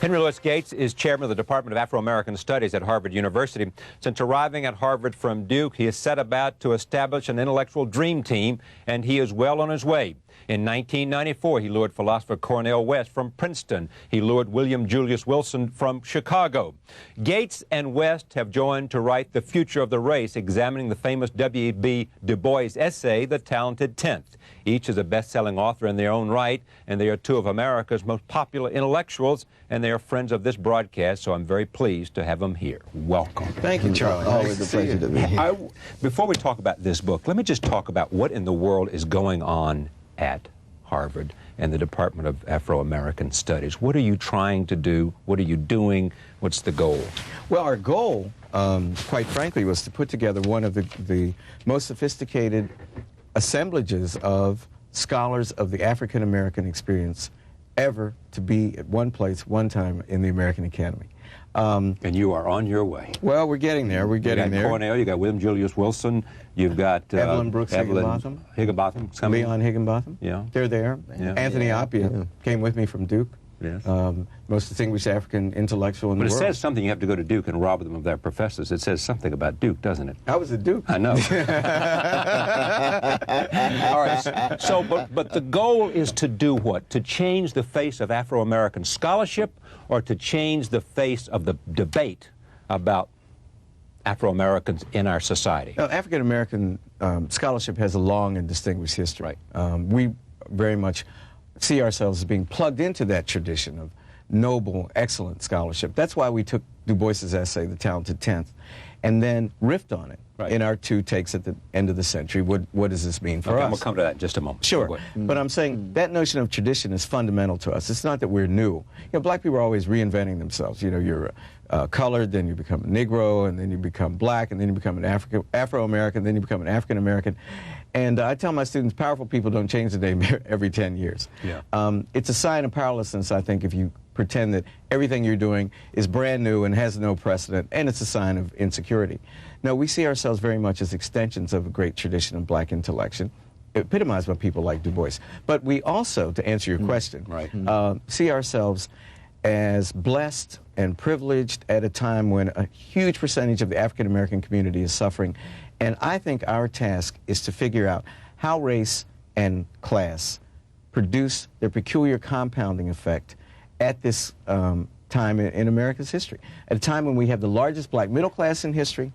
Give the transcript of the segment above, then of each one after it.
Henry Louis Gates is chairman of the Department of Afro-American Studies at Harvard University. Since arriving at Harvard from Duke, he has set about to establish an intellectual dream team, and he is well on his way. In 1994, he lured philosopher Cornel West from Princeton. He lured William Julius Wilson from Chicago. Gates and West have joined to write The Future of the Race, examining the famous W.B. Du Bois essay, The Talented Tenth. Each is a best-selling author in their own right, and they are two of America's most popular intellectuals, and they are friends of this broadcast, so I'm very pleased to have them here. Welcome. Thank you, Charlie. Always a pleasure to be here. Before we talk about this book, let me just talk about what in the world is going on at Harvard and the Department of Afro-American Studies. What are you trying to do? What are you doing? What's the goal? Well, our goal, quite frankly, was to put together one of the most sophisticated assemblages of scholars of the African-American experience ever to be at one place, one time in the American Academy. And you are on your way. Well, we're getting there. We're getting there. You got Cornell, you got William Julius Wilson, you've got Evelyn Brooks Higginbotham's coming. Leon Higginbotham. Yeah. They're there. Yeah. Anthony Appiah came with me from Duke. Yes. Most distinguished African intellectual in the world. But it says something. You have to go to Duke and rob them of their professors. It says something about Duke, doesn't it? I was at Duke. I know. All right. So, but the goal is to do what? To change the face of Afro-American scholarship, or to change the face of the debate about Afro-Americans in our society? African-American scholarship has a long and distinguished history. Right. We very much see ourselves as being plugged into that tradition of noble, excellent scholarship. That's why we took Du Bois's essay, The Talented Tenth, and then riffed on it in our two takes at the end of the century. What does this mean for us? We'll come to that in just a moment. Sure. But I'm saying that notion of tradition is fundamental to us. It's not that we're new. You know, black people are always reinventing themselves. You know, you're colored, then you become a Negro, and then you become black, and then you become an Afro-American, then you become an African-American. And I tell my students, powerful people don't change the name every 10 years. Yeah. It's a sign of powerlessness, I think, if you pretend that everything you're doing is brand new and has no precedent, and it's a sign of insecurity. No, we see ourselves very much as extensions of a great tradition of black intellection, epitomized by people like Du Bois. But we also, to answer your question, see ourselves as blessed and privileged at a time when a huge percentage of the African-American community is suffering. And I think our task is to figure out how race and class produce their peculiar compounding effect at this time in America's history. At a time when we have the largest black middle class in history,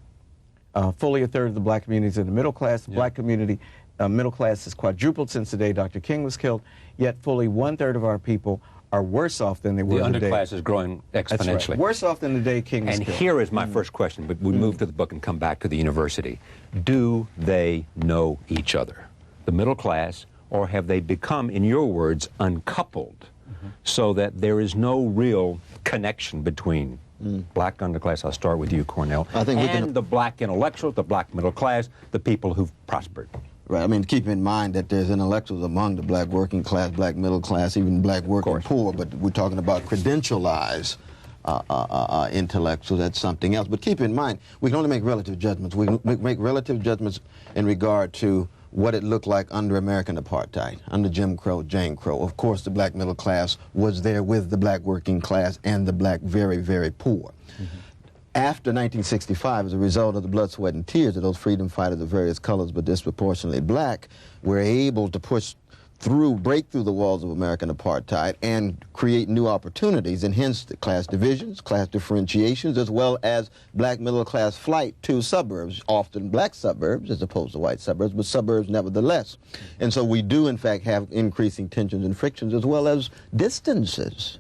fully a third of the black community is in the middle class. The black community, middle class has quadrupled since the day Dr. King was killed, yet fully one-third of our people are worse off than they were the day. The underclass is growing exponentially. That's right. Worse off than the day King was killed. And here is my first question, but we move to the book and come back to the university. Do they know each other, the middle class, or have they become, in your words, uncoupled, so that there is no real connection between black underclass, I'll start with you, Cornel, and the black intellectuals, the black middle class, the people who've prospered? Right. I mean, keep in mind that there's intellectuals among the black working class, black middle class, even black working poor, but we're talking about credentialized intellectuals. That's something else. But keep in mind, we can only make relative judgments. We can make relative judgments in regard to what it looked like under American apartheid, under Jim Crow, Jane Crow. Of course, the black middle class was there with the black working class and the black very, very poor. After 1965, as a result of the blood, sweat, and tears of those freedom fighters of various colors but disproportionately black, were able to break through the walls of American apartheid and create new opportunities, and hence the class divisions, class differentiations, as well as black middle class flight to suburbs, often black suburbs as opposed to white suburbs, but suburbs nevertheless. And so we do, in fact, have increasing tensions and frictions as well as distances.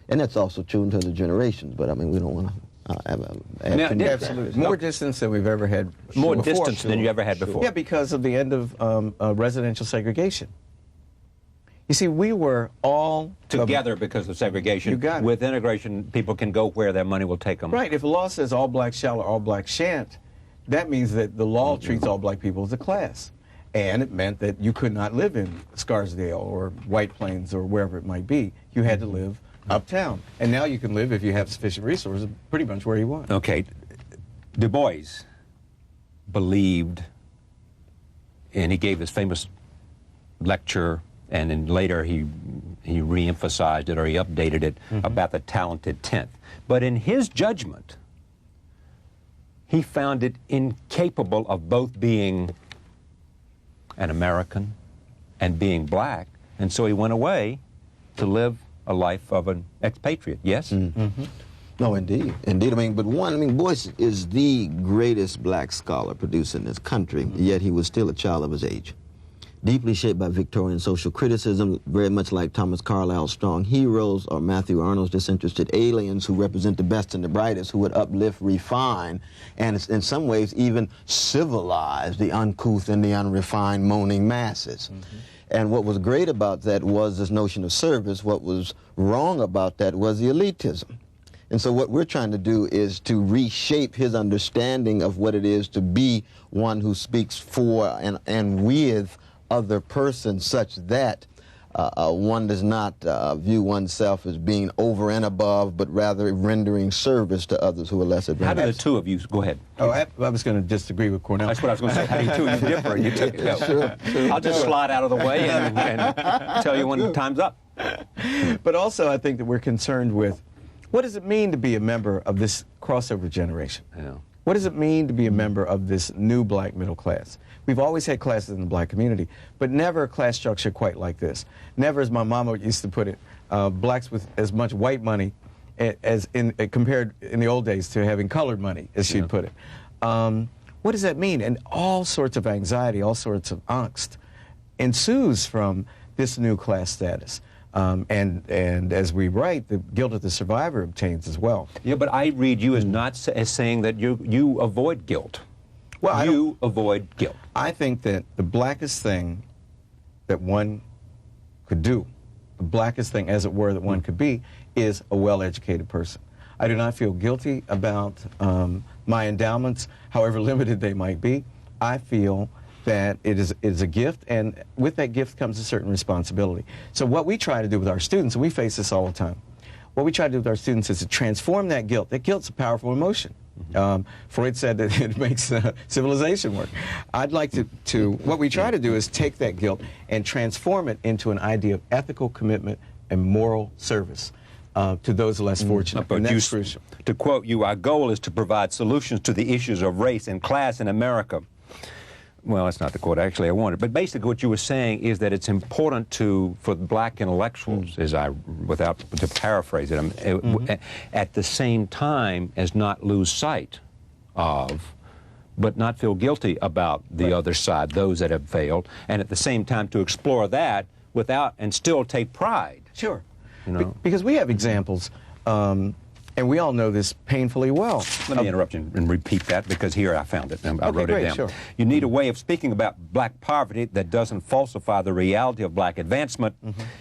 And that's also true into the generations, but I mean, we don't want to... absolutely. More distance than we've ever had. More distance than you ever had before. Yeah, because of the end of residential segregation. You see, we were all together because of segregation. You got it. With integration, people can go where their money will take them. Right. If the law says all blacks shall or all blacks shan't, that means that the law treats all black people as a class. And it meant that you could not live in Scarsdale or White Plains or wherever it might be. You had to live uptown. And now you can live, if you have sufficient resources, pretty much where you want. Okay. Du Bois believed, and he gave this famous lecture, and then later he he re-emphasized it or he updated it about the talented 10th. But in his judgment, he found it incapable of both being an American and being black, and so he went away to live a life of an expatriate. Yes? No, indeed. Indeed. I mean, Boyce is the greatest black scholar produced in this country, yet he was still a child of his age. Deeply shaped by Victorian social criticism, very much like Thomas Carlyle's strong heroes or Matthew Arnold's disinterested aliens who represent the best and the brightest, who would uplift, refine, and in some ways even civilize the uncouth and the unrefined moaning masses. And what was great about that was this notion of service. What was wrong about that was the elitism. And so what we're trying to do is to reshape his understanding of what it is to be one who speaks for and with other persons, such that one does not view oneself as being over and above, but rather rendering service to others who are less advantaged. How do the two of you, go ahead. Oh, I was going to disagree with Cornel. That's what I was going to say. How do you two of you differ? You took, Sure. I'll just slide out of the way and tell you when time's up. But also, I think that we're concerned with what does it mean to be a member of this crossover generation? Yeah. What does it mean to be a member of this new black middle class? We've always had classes in the black community, but never a class structure quite like this. Never, as my mama used to put it, blacks with as much white money as compared in the old days to having colored money, as she'd put it. What does that mean? And all sorts of anxiety, all sorts of angst ensues from this new class status. And as we write, the guilt of the survivor obtains as well. Yeah, but I read you as saying that you avoid guilt. Well, you avoid guilt. I think that the blackest thing that one could do, the blackest thing, as it were, that one could be, is a well-educated person. I do not feel guilty about my endowments, however limited they might be. I feel that it is a gift, and with that gift comes a certain responsibility. So what we try to do with our students, and we face this all the time, what we try to do with our students is to transform that guilt. That guilt's a powerful emotion. Freud said that it makes civilization work. I'd like what we try to do is take that guilt and transform it into an idea of ethical commitment and moral service to those less fortunate, and that's crucial. To quote you, our goal is to provide solutions to the issues of race and class in America. Well, that's not the quote actually I wanted, but basically what you were saying is that it's important for black intellectuals, to paraphrase it, at the same time as not lose sight of, but not feel guilty about the other side, those that have failed, and at the same time to explore that without and still take pride. Sure, you know? Because we have examples. And we all know this painfully well. Let me interrupt you and repeat that, because here I found it and I wrote it down. Sure. You need a way of speaking about black poverty that doesn't falsify the reality of black advancement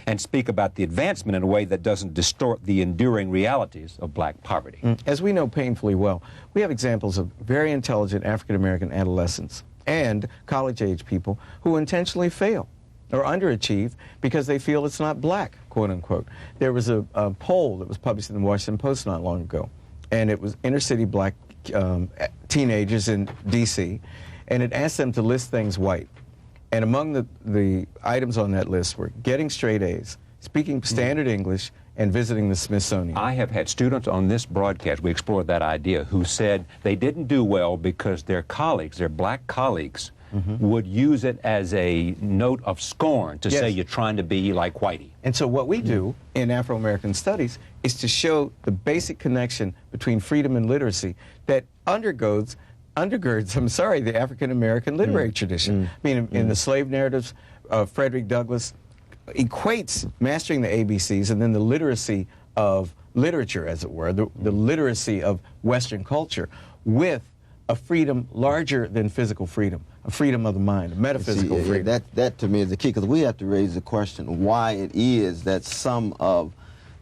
and speak about the advancement in a way that doesn't distort the enduring realities of black poverty. As we know painfully well, we have examples of very intelligent African-American adolescents and college-age people who intentionally fail or underachieve because they feel it's not black, quote unquote. There was a poll that was published in the Washington Post not long ago, and it was inner-city black teenagers in D.C., and it asked them to list things white. And among the items on that list were getting straight A's, speaking standard English, and visiting the Smithsonian. I have had students on this broadcast, we explored that idea, who said they didn't do well because their colleagues, their black colleagues, would use it as a note of scorn to say you're trying to be like Whitey. And so what we do in Afro-American studies is to show the basic connection between freedom and literacy that undergirds, the African-American literary tradition. I mean, in the slave narratives, Frederick Douglass equates mastering the ABCs and then the literacy of literature, as it were, the literacy of Western culture, with a freedom larger than physical freedom, a freedom of the mind, a metaphysical freedom. That to me is the key, because we have to raise the question why it is that some of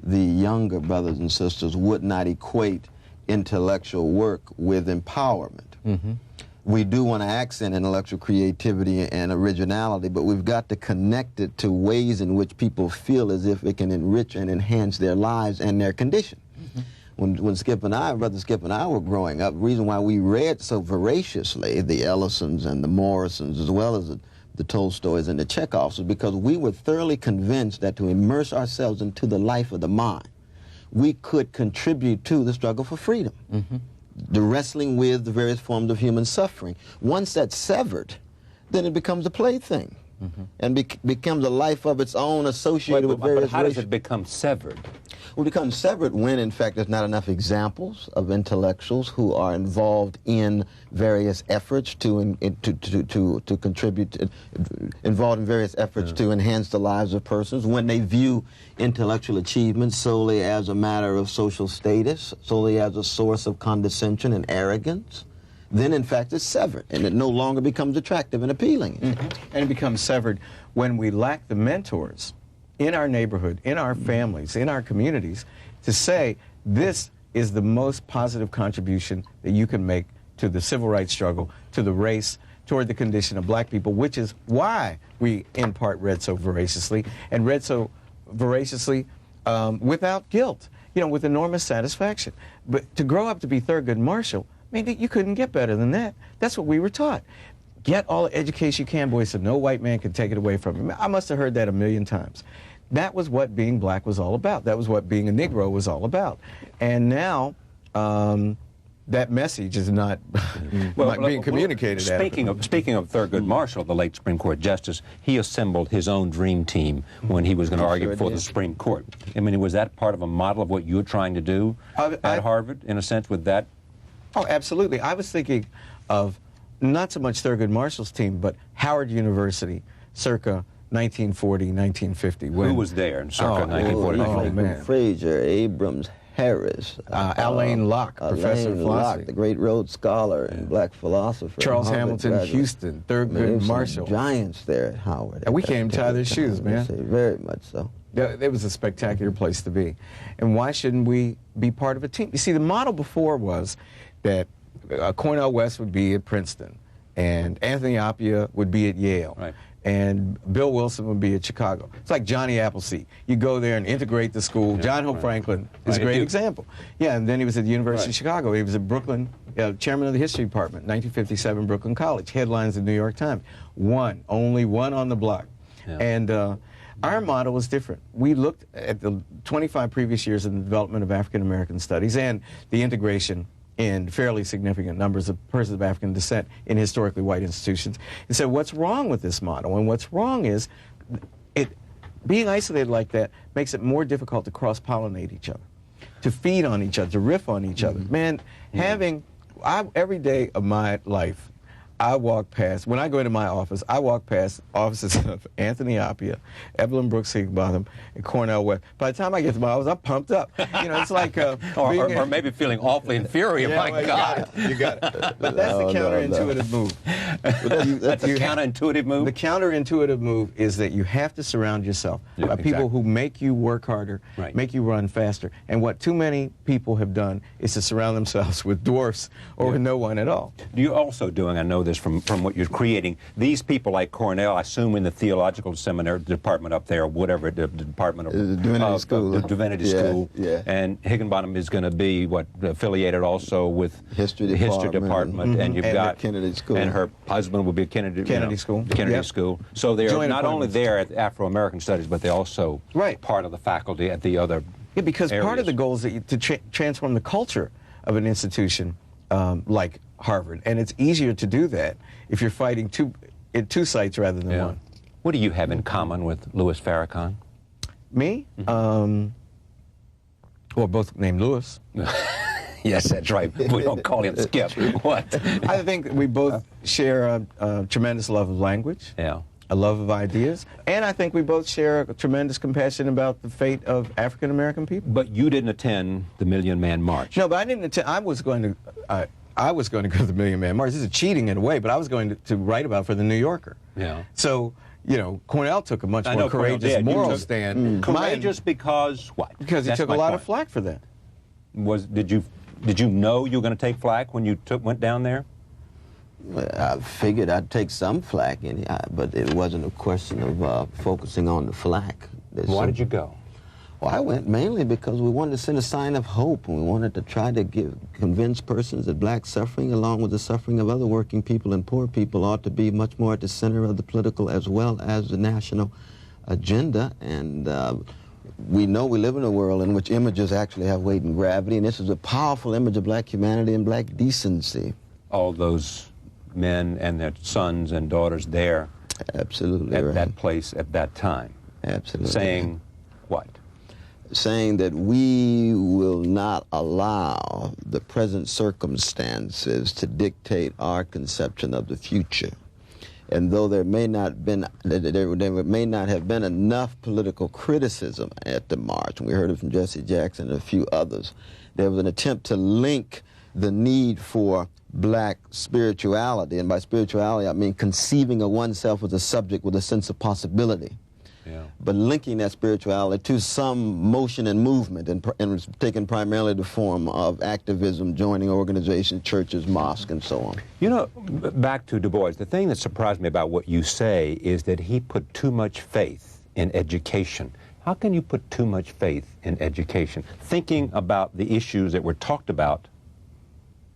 the younger brothers and sisters would not equate intellectual work with empowerment. We do want to accent intellectual creativity and originality, but we've got to connect it to ways in which people feel as if it can enrich and enhance their lives and their condition. When Brother Skip and I were growing up, the reason why we read so voraciously the Ellisons and the Morrisons, as well as the the Tolstoys and the Chekhovs was because we were thoroughly convinced that to immerse ourselves into the life of the mind, we could contribute to the struggle for freedom, the wrestling with the various forms of human suffering. Once that's severed, then it becomes a plaything. And becomes a life of its own associated with various... But how does it become severed? Well, it becomes severed when, in fact, there's not enough examples of intellectuals who are involved in various efforts to contribute, involved in various efforts to enhance the lives of persons, when they view intellectual achievement solely as a matter of social status, solely as a source of condescension and arrogance. Then, in fact, it's severed, and it no longer becomes attractive and appealing. And it becomes severed when we lack the mentors in our neighborhood, in our families, in our communities, to say this is the most positive contribution that you can make to the civil rights struggle, to the race, toward the condition of black people, which is why we, in part, read so voraciously, and read so voraciously without guilt, you know, with enormous satisfaction. But to grow up to be Thurgood Marshall, I mean, you couldn't get better than that. That's what we were taught. Get all the education you can, boy, so no white man can take it away from you. I must have heard that 1,000,000 times. That was what being black was all about. That was what being a Negro was all about. And now, that message is not, not being communicated. Speaking of Thurgood Marshall, the late Supreme Court Justice, he assembled his own dream team when he was going to argue before the Supreme Court. I mean, was that part of a model of what you were trying to do at Harvard, in a sense, with that? Oh, absolutely. I was thinking of not so much Thurgood Marshall's team, but Howard University, circa 1940, 1950. Who was there in circa 1940? Oh, man. Frazier, Abrams, Harris, Alain Locke, professor of philosophy. Locke, the great Rhodes Scholar and black philosopher. Charles Hamilton, Houston, Thurgood Marshall. Giants there at Howard. And we can't even tie their shoes, man. Very much so. It was a spectacular place to be. And why shouldn't we be part of a team? You see, the model before was that Cornel West would be at Princeton, and Anthony Appiah would be at Yale, right, and Bill Wilson would be at Chicago. It's like Johnny Appleseed. You go there and integrate the school. John Hope Franklin is a great example. Yeah, and then he was at the University of Chicago. He was at Brooklyn, chairman of the history department, 1957 Brooklyn College. Headlines in the New York Times. Only one on the block. Yeah. And our model was different. We looked at the 25 previous years in the development of African American studies and the integration in fairly significant numbers of persons of African descent in historically white institutions, and said, what's wrong with this model? And what's wrong is being isolated like that makes it more difficult to cross-pollinate each other, to feed on each other, to riff on each other. Man, every day of my life, I walk past, when I go into my office, I walk past offices of Anthony Appiah, Evelyn Brooks Higginbotham, and Cornel West. By the time I get to my office, I'm pumped up. You know, it's like... or maybe feeling awfully inferior, yeah, my well, God. You got it. But that's the counterintuitive move. That's a counterintuitive move? The counterintuitive move is that you have to surround yourself by people who make you work harder, make you run faster. And what too many people have done is to surround themselves with dwarfs or with no one at all. You're also doing, I know this from what you're creating, these people like Cornell, I assume in the theological seminary department up there, or whatever, the department of Divinity School. The Divinity School. Yeah. And Higginbotham is going to be, what, affiliated also with History the History Department. And you've got Kennedy School. And her husband will be Kennedy School. Kennedy School. So they're not only there at Afro-American Studies, but they're also part of the faculty at the other because areas. Part of the goal is to transform the culture of an institution like Harvard, and it's easier to do that if you're fighting two sites rather than one. What do you have in common with Louis Farrakhan? Me? Well, both named Louis. Yes, that's right. We don't call him Skip. What? I think we both share a tremendous love of language. Yeah. A love of ideas, and I think we both share a tremendous compassion about the fate of African American people. But you didn't attend the Million Man March. No, but I didn't attend. I was going to go to the Million Man March. This is cheating in a way, but I was going to write about it for the New Yorker. Yeah. So, you know, Cornell took a much more courageous moral stand. Courageous because what? Because he took a lot of flack for that. Did you know you were going to take flack when you went down there? I figured I'd take some flack, but it wasn't a question of focusing on the flack. Why did you go? Well, I went mainly because we wanted to send a sign of hope, and we wanted to try to convince persons that black suffering, along with the suffering of other working people and poor people, ought to be much more at the center of the political as well as the national agenda. And we know we live in a world in which images actually have weight and gravity, and this is a powerful image of black humanity and black decency. All those men and their sons and daughters there. Absolutely at right. that place at that time. Absolutely. Saying what? Saying that we will not allow the present circumstances to dictate our conception of the future. And though there may not have been enough political criticism at the march, and we heard it from Jesse Jackson and a few others, there was an attempt to link the need for black spirituality, and by spirituality I mean conceiving of oneself as a subject with a sense of possibility. Yeah. But linking that spirituality to some motion and movement, and taking primarily the form of activism, joining organizations, churches, mosques, and so on. You know, back to Du Bois, the thing that surprised me about what you say is that he put too much faith in education. How can you put too much faith in education, thinking about the issues that were talked about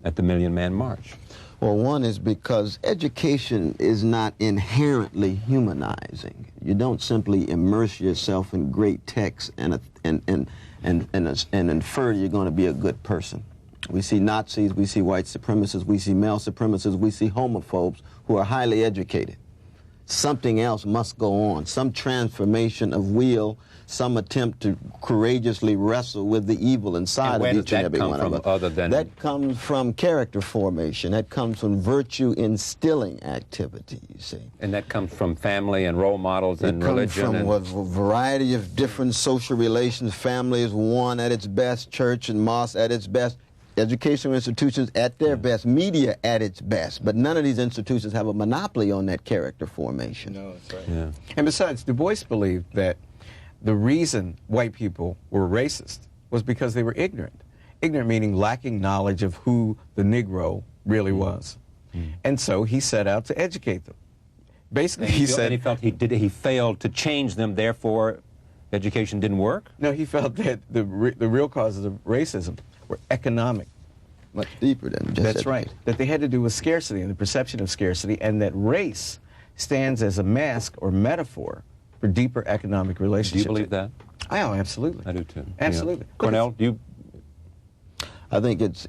at the Million Man March? Well, one is because education is not inherently humanizing. You don't simply immerse yourself in great texts and infer you're going to be a good person. We see Nazis, we see white supremacists, we see male supremacists, we see homophobes who are highly educated. Something else must go on, some transformation of will, some attempt to courageously wrestle with the evil inside of each and every one of us. That comes from character formation. That comes from virtue instilling activity, you see. And that comes from family and role models and religion. It comes from a variety of different social relations. Family is one at its best, church and mosque at its best, educational institutions at their best, media at its best. But none of these institutions have a monopoly on that character formation. No, that's right. Yeah. And besides, Du Bois believed that the reason white people were racist was because they were ignorant. Ignorant meaning lacking knowledge of who the Negro really was. And so he set out to educate them. Basically, he said... And he felt he failed to change them, therefore education didn't work? No, he felt that the real causes of racism were economic. Much deeper than just That's right. That they had to do with scarcity and the perception of scarcity, and that race stands as a mask or metaphor for deeper economic relationships. Do you believe that? Oh, absolutely. I do too. Absolutely. Yeah. Cornel, do you? I think it's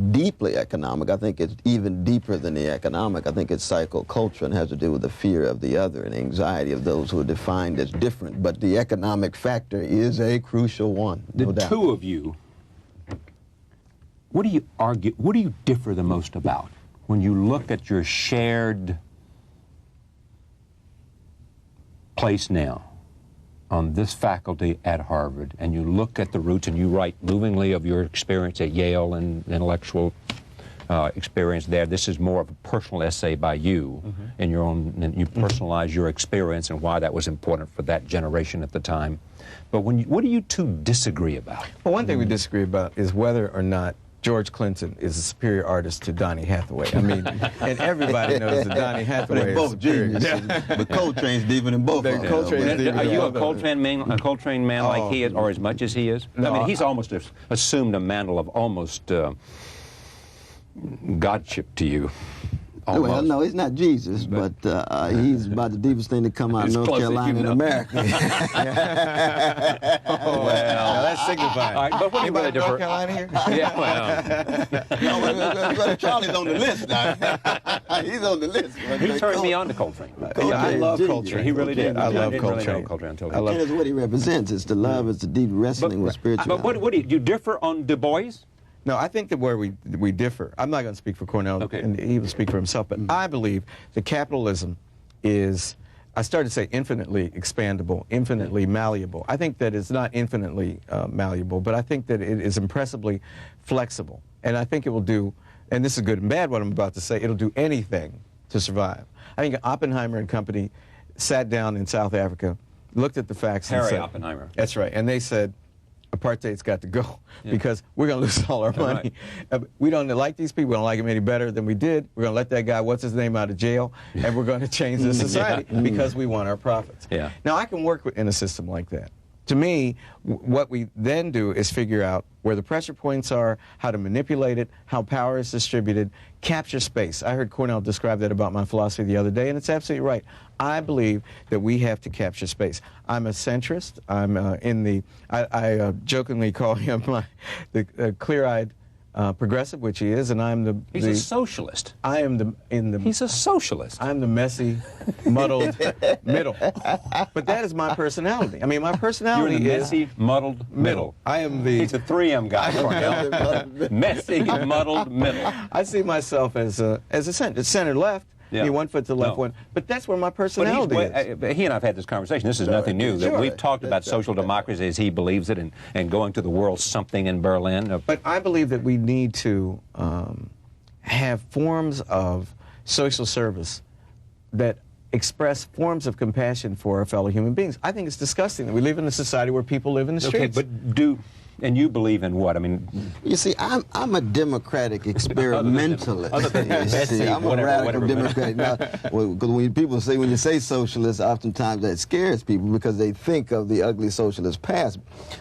deeply economic. I think it's even deeper than the economic. I think it's psychoculture and has to do with the fear of the other and anxiety of those who are defined as different. But the economic factor is a crucial one, no doubt. The two of you, what do you argue, what do you differ the most about when you look at your shared place now on this faculty at Harvard, and you look at the roots and you write movingly of your experience at Yale and intellectual experience there. This is more of a personal essay by you and your own, and you personalize your experience and why that was important for that generation at the time. But what do you two disagree about? Well, one thing we disagree about is whether or not George Clinton is a superior artist to Donny Hathaway. I mean, and everybody knows that Donny Hathaway is superior. Geniuses. But Coltrane's deeper than both of them. Are you a Coltrane man like he is, or as much as he is? No, I mean, he's almost assumed a mantle of almost godship to you. Almost. Well, no, he's not Jesus, but he's about the deepest thing to come out of North Carolina in America. Well, that's signifying. All right, but what do you really North differ? Carolina here? Yeah, well, Charlie's on the list now. He's on the list. He turned me on to Coltrane. I love Coltrane. He really did. I love didn't really Coltrane. know Coltrane until I love And it's what he represents. It's the love, it's the deep wrestling with spirituality. But what do you differ on Du Bois? No, I think that where we differ, I'm not going to speak for Cornel, and he will speak for himself, but I believe that capitalism is, I started to say infinitely expandable, infinitely malleable. I think that it's not infinitely malleable, but I think that it is impressively flexible. And I think it will do, and this is good and bad what I'm about to say, it'll do anything to survive. I think Oppenheimer and company sat down in South Africa, looked at the facts and said... Harry Oppenheimer. That's right, and they said, apartheid's got to go because we're going to lose all our money. Right. We don't like these people. We don't like them any better than we did. We're going to let that guy, what's his name, out of jail, and we're going to change the society because we want our profits. Yeah. Now, I can work in a system like that, To me, what we then do is figure out where the pressure points are, how to manipulate it, how power is distributed, capture space. I heard Cornel describe that about my philosophy the other day, and it's absolutely right. I believe that we have to capture space. I'm a centrist. I'm I jokingly call him the clear-eyed progressive, which he is, and I'm the... He's a socialist. I am He's a socialist. I'm the messy, muddled middle. But that is my personality. I mean, my personality You're the messy, muddled middle. I am the... He's a 3M guy, Cornel. Messy, muddled middle. I see myself as a center left. Yeah. 1 foot to the left, one. But that's where my personality is. He and I have had this conversation. This is nothing new. That we've talked about social democracy as he believes it, and going to the world something in Berlin. But I believe that we need to have forms of social service that express forms of compassion for our fellow human beings. I think it's disgusting that we live in a society where people live in the streets. Okay, but and you believe in what? I mean, you see, I'm a democratic experimentalist. other than I'm a radical Democrat. Now, because when you say socialist, oftentimes that scares people because they think of the ugly socialist past.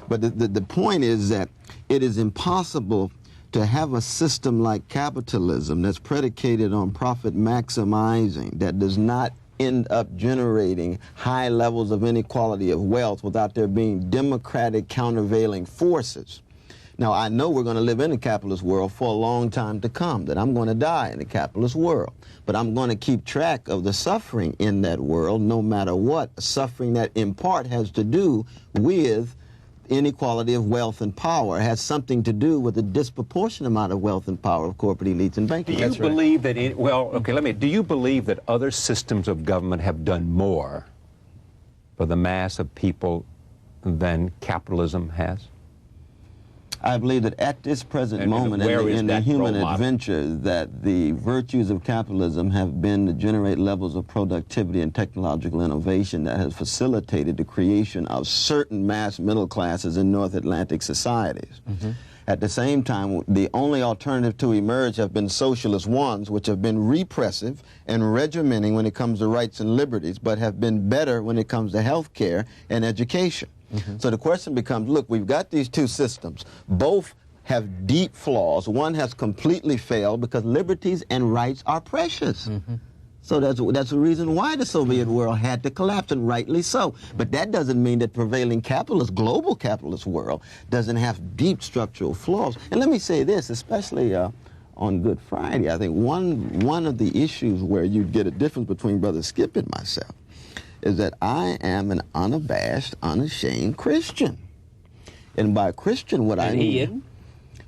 But the point is that it is impossible to have a system like capitalism that's predicated on profit maximizing, that does not end up generating high levels of inequality of wealth without there being democratic countervailing forces. Now, I know we're going to live in a capitalist world for a long time to come, that I'm going to die in a capitalist world. But I'm going to keep track of the suffering in that world, no matter what, suffering that in part has to do with inequality of wealth and power, has something to do with the disproportionate amount of wealth and power of corporate elites and banking. Do you believe that, do you believe that other systems of government have done more for the mass of people than capitalism has? I believe that at this present moment in the human adventure, that the virtues of capitalism have been to generate levels of productivity and technological innovation that has facilitated the creation of certain mass middle classes in North Atlantic societies. Mm-hmm. At the same time, the only alternative to emerge have been socialist ones, which have been repressive and regimenting when it comes to rights and liberties, but have been better when it comes to health care and education. Mm-hmm. So the question becomes, look, we've got these two systems. Both have deep flaws. One has completely failed because liberties and rights are precious. Mm-hmm. So that's the reason why the Soviet world had to collapse, and rightly so. But that doesn't mean that prevailing capitalist, global capitalist world doesn't have deep structural flaws. And let me say this, especially on Good Friday, I think one of the issues where you get a difference between Brother Skip and myself is that I am an unabashed, unashamed Christian. And by Christian, what I mean...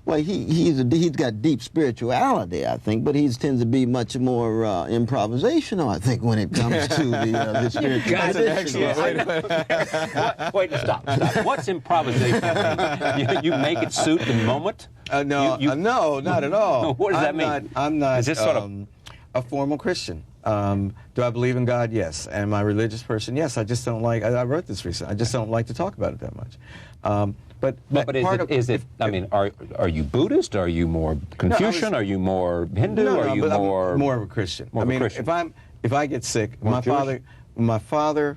Well, he's got deep spirituality, I think, but he tends to be much more improvisational, I think, when it comes to the spiritual. Wait, stop. What's improvisation? You make it suit the moment? No, not at all. What does that mean? I'm not Is this sort of a formal Christian. Do I believe in God? Yes. Am I a religious person? Yes. I just don't like, I wrote this recently, I just don't like to talk about it that much. But are you Buddhist? Are you more Confucian? Are you more Hindu? Are you more of a Christian? If I get sick, my father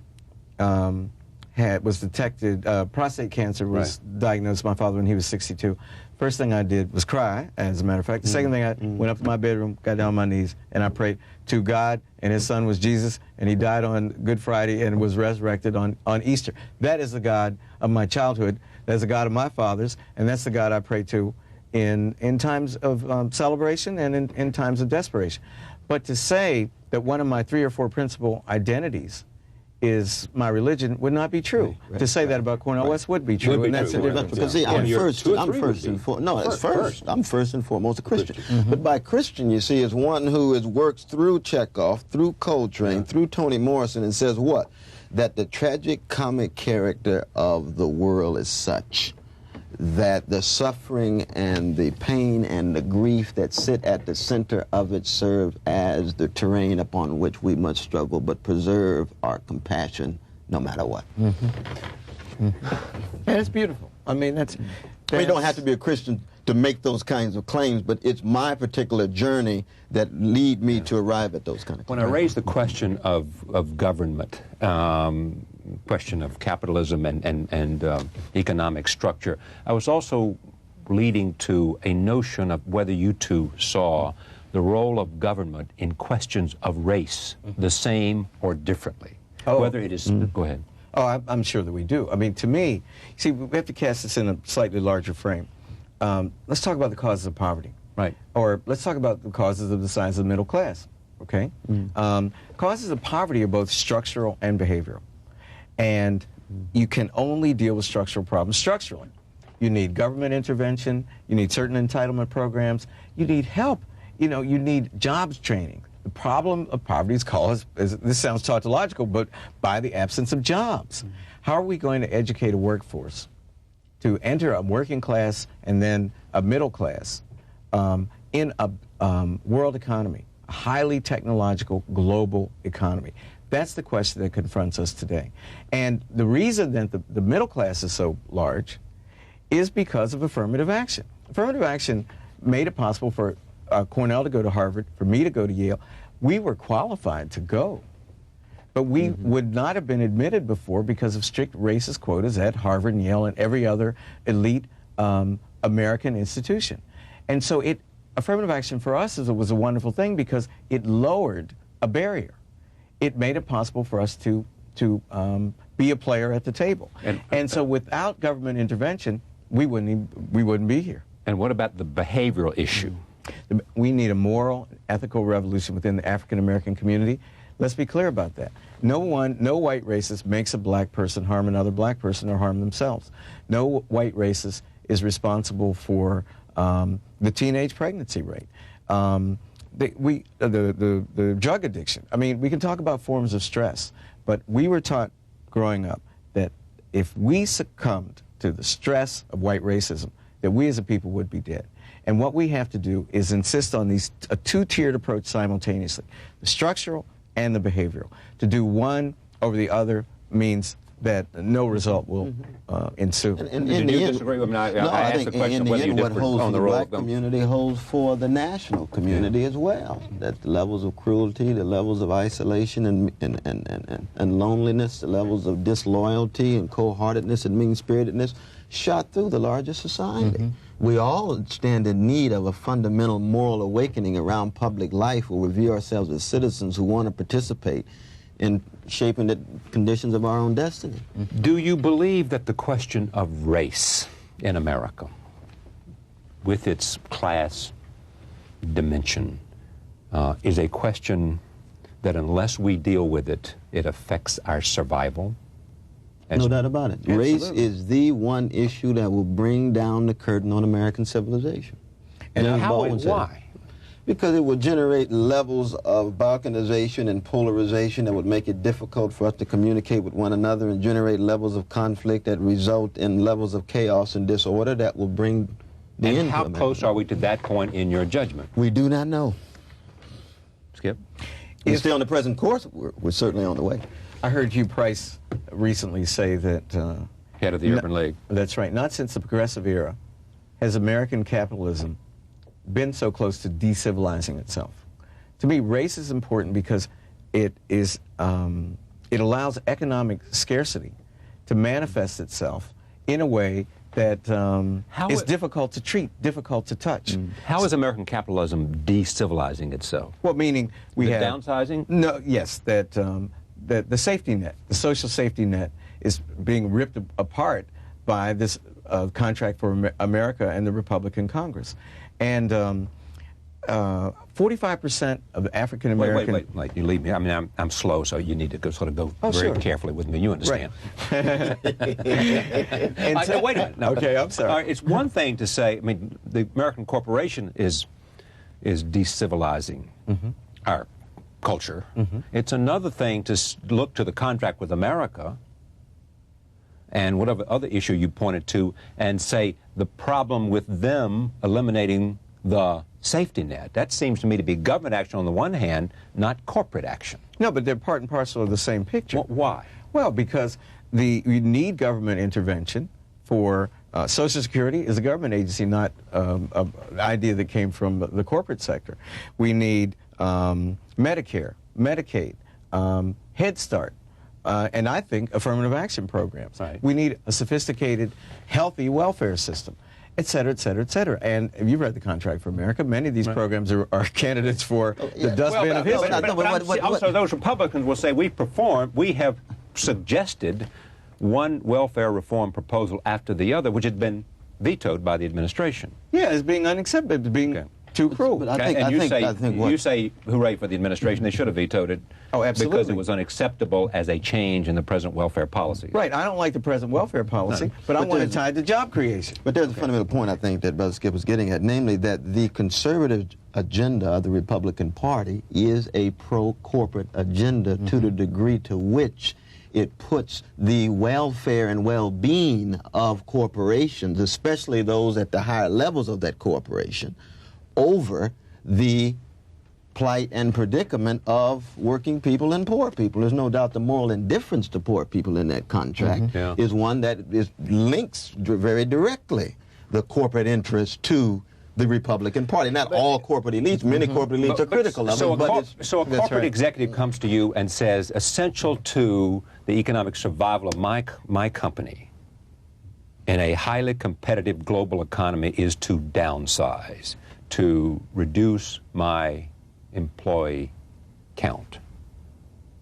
was detected, prostate cancer was diagnosed my father when he was 62. First thing I did was cry, as a matter of fact. The second thing, I went up to my bedroom, got down on my knees, and I prayed to God, and his son was Jesus, and he died on Good Friday and was resurrected on Easter. That is the God of my childhood. That's the God of my fathers, and that's the God I pray to in times of celebration and in times of desperation. But to say that one of my 3 or 4 principal identities is my religion would not be true. To say that about Cornel West would be true, and that's the difference. Because see, I'm first and foremost a Christian. Mm-hmm. But by Christian, you see, is one who works through Chekhov, through Coltrane, through Toni Morrison, and says what? That the tragic comic character of the world is such that the suffering and the pain and the grief that sit at the center of it serve as the terrain upon which we must struggle, but preserve our compassion no matter what. Mm-hmm. Mm-hmm. And it's beautiful. I mean, you don't have to be a Christian to make those kinds of claims, but it's my particular journey that lead me to arrive at those kind of claims. When I raise the question of government, question of capitalism and economic structure, I was also leading to a notion of whether you two saw the role of government in questions of race the same or differently. Whether it is, go ahead. Oh, I'm sure that we do. I mean, to me, see, we have to cast this in a slightly larger frame. Let's talk about the causes of poverty. Right. Or let's talk about the causes of the size of the middle class. Okay? Causes of poverty are both structural and behavioral. And you can only deal with structural problems structurally. You need government intervention, you need certain entitlement programs, you need help, you know, you need jobs training. The problem of poverty is caused, this sounds tautological, but by the absence of jobs. How are we going to educate a workforce to enter a working class and then a middle class in a world economy, a highly technological global economy? That's the question that confronts us today. And the reason that the middle class is so large is because of affirmative action. Affirmative action made it possible for Cornell to go to Harvard, for me to go to Yale. We were qualified to go, but we would not have been admitted before because of strict racist quotas at Harvard and Yale and every other elite American institution. And so affirmative action for us was a wonderful thing because it lowered a barrier. It made it possible for us to be a player at the table. And so without government intervention, we wouldn't be here. And what about the behavioral issue? We need a moral, ethical revolution within the African American community. Let's be clear about that. No white racist makes a black person harm another black person or harm themselves. No white racist is responsible for the teenage pregnancy rate. The drug addiction. I mean, we can talk about forms of stress, but we were taught growing up that if we succumbed to the stress of white racism, that we as a people would be dead. And what we have to do is insist on a two-tiered approach simultaneously, the structural and the behavioral. To do one over the other means that no result will ensue. And Did you disagree with me? I asked the question whether you what differ holds on the the role black of them. community holds for the national community as well. That the levels of cruelty, the levels of isolation and loneliness, the levels of disloyalty and cold-heartedness and mean-spiritedness shot through the larger society. We all stand in need of a fundamental moral awakening around public life where we view ourselves as citizens who want to participate in shaping the conditions of our own destiny. Do you believe that the question of race in America, with its class dimension, is a question that unless we deal with it, it affects our survival? No doubt about it. Absolutely. Race is the one issue that will bring down the curtain on American civilization. And John how Baldwin and said it. why? Because it would generate levels of balkanization and polarization that would make it difficult for us to communicate with one another and generate levels of conflict that result in levels of chaos and disorder that will bring the end And to how America. close are we to that point in your judgment? We do not know. Skip? We're still on the present course. We're certainly on the way. I heard Hugh Price recently say that... Head of the Urban League. That's right. Not since the progressive era has American capitalism been so close to decivilizing itself. To me, race is important because it allows economic scarcity to manifest itself in a way that is difficult to treat, difficult to touch. How is American capitalism decivilizing itself? Well, meaning we have downsizing? No, yes, that the safety net, the social safety net, is being ripped apart by this contract for America and the Republican Congress. And 45% of African American... Wait, you leave me. I mean, I'm slow, so you need to sort of go very carefully with me. You understand. Right. Wait a minute. No. Okay, I'm sorry. All right, it's one thing to say, I mean, the American corporation is decivilizing our culture. It's another thing to look to the contract with America and whatever other issue you pointed to and say the problem with them eliminating the safety net. That seems to me to be government action on the one hand, not corporate action. No, but they're part and parcel of the same picture. Why? Well, because you need government intervention for Social Security is a government agency, not an idea that came from the corporate sector. We need Medicare, Medicaid, Head Start, and I think affirmative action programs. Right. We need a sophisticated, healthy welfare system, et cetera, et cetera, et cetera. And you've read the Contract for America. Many of these programs are candidates for the dustbin of history. Also, those Republicans will say we have suggested one welfare reform proposal after the other, which had been vetoed by the administration. Yeah, it's being unacceptable, it's being too cruel. But I think you say hooray for the administration. They should have vetoed it. Oh, absolutely. Because it was unacceptable as a change in the present welfare policy. Right. I don't like the present welfare policy, but I want it tied to job creation. But there's a fundamental point, I think, that Brother Skip was getting at, namely that the conservative agenda of the Republican Party is a pro-corporate agenda to the degree to which it puts the welfare and well-being of corporations, especially those at the higher levels of that corporation, over the plight and predicament of working people and poor people. There's no doubt the moral indifference to poor people in that contract is one that links very directly the corporate interest to the Republican Party. Not all corporate elites. Many corporate elites are critical of it. So a corporate executive comes to you and says, essential to the economic survival of my company in a highly competitive global economy is to downsize, to reduce my employee count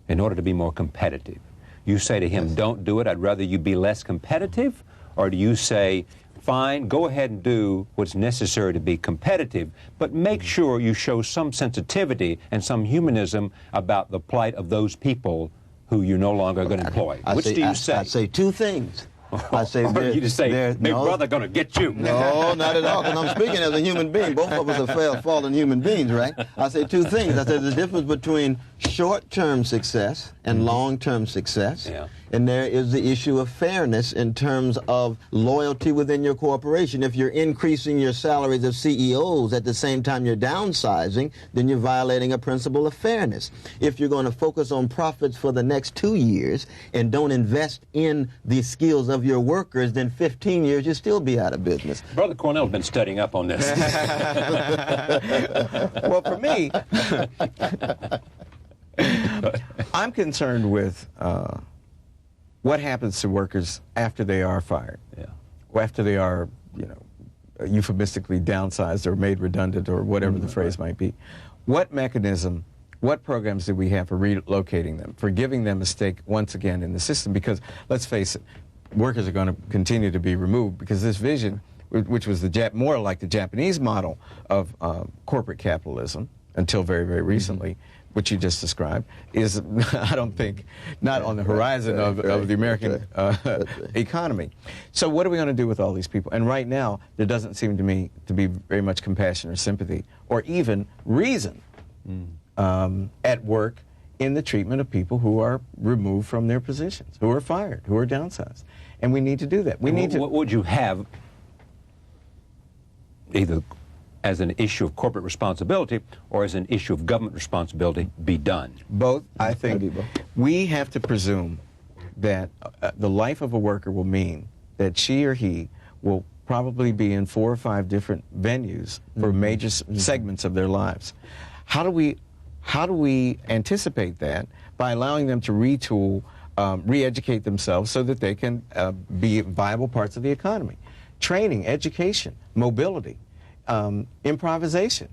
in order to be more competitive. You say to him, don't do it, I'd rather you be less competitive? Or do you say, fine, go ahead and do what's necessary to be competitive, but make sure you show some sensitivity and some humanism about the plight of those people who you're no longer going to employ? Which do you say? I say two things. I say, you just say, big brother going to get you. No, not at all, because I'm speaking as a human being. Both of us are fallen human beings, right? I say two things. I say the difference between short-term success and long-term success. Yeah. And there is the issue of fairness in terms of loyalty within your corporation. If you're increasing your salaries of CEOs at the same time you're downsizing, then you're violating a principle of fairness. If you're going to focus on profits for the next 2 years and don't invest in the skills of your workers, then 15 years you'll still be out of business. Brother Cornell has been studying up on this. Well, for me, I'm concerned with what happens to workers after they are fired, or after they are, euphemistically downsized or made redundant or whatever the phrase might be. What mechanism, what programs do we have for relocating them, for giving them a stake once again in the system? Because let's face it, workers are going to continue to be removed because this vision, which was more like the Japanese model of corporate capitalism until very, very recently, which you just described, is, I don't think, not on the horizon of the American economy. So what are we going to do with all these people? And right now, there doesn't seem to me to be very much compassion or sympathy or even reason at work in the treatment of people who are removed from their positions, who are fired, who are downsized. And we need to do that. What would you have, either as an issue of corporate responsibility or as an issue of government responsibility, be done? Both. I think we have to presume that the life of a worker will mean that she or he will probably be in 4 or 5 different venues for major segments of their lives. How do we anticipate that? By allowing them to retool, re-educate themselves so that they can be viable parts of the economy. Training, education, mobility. Improvisation.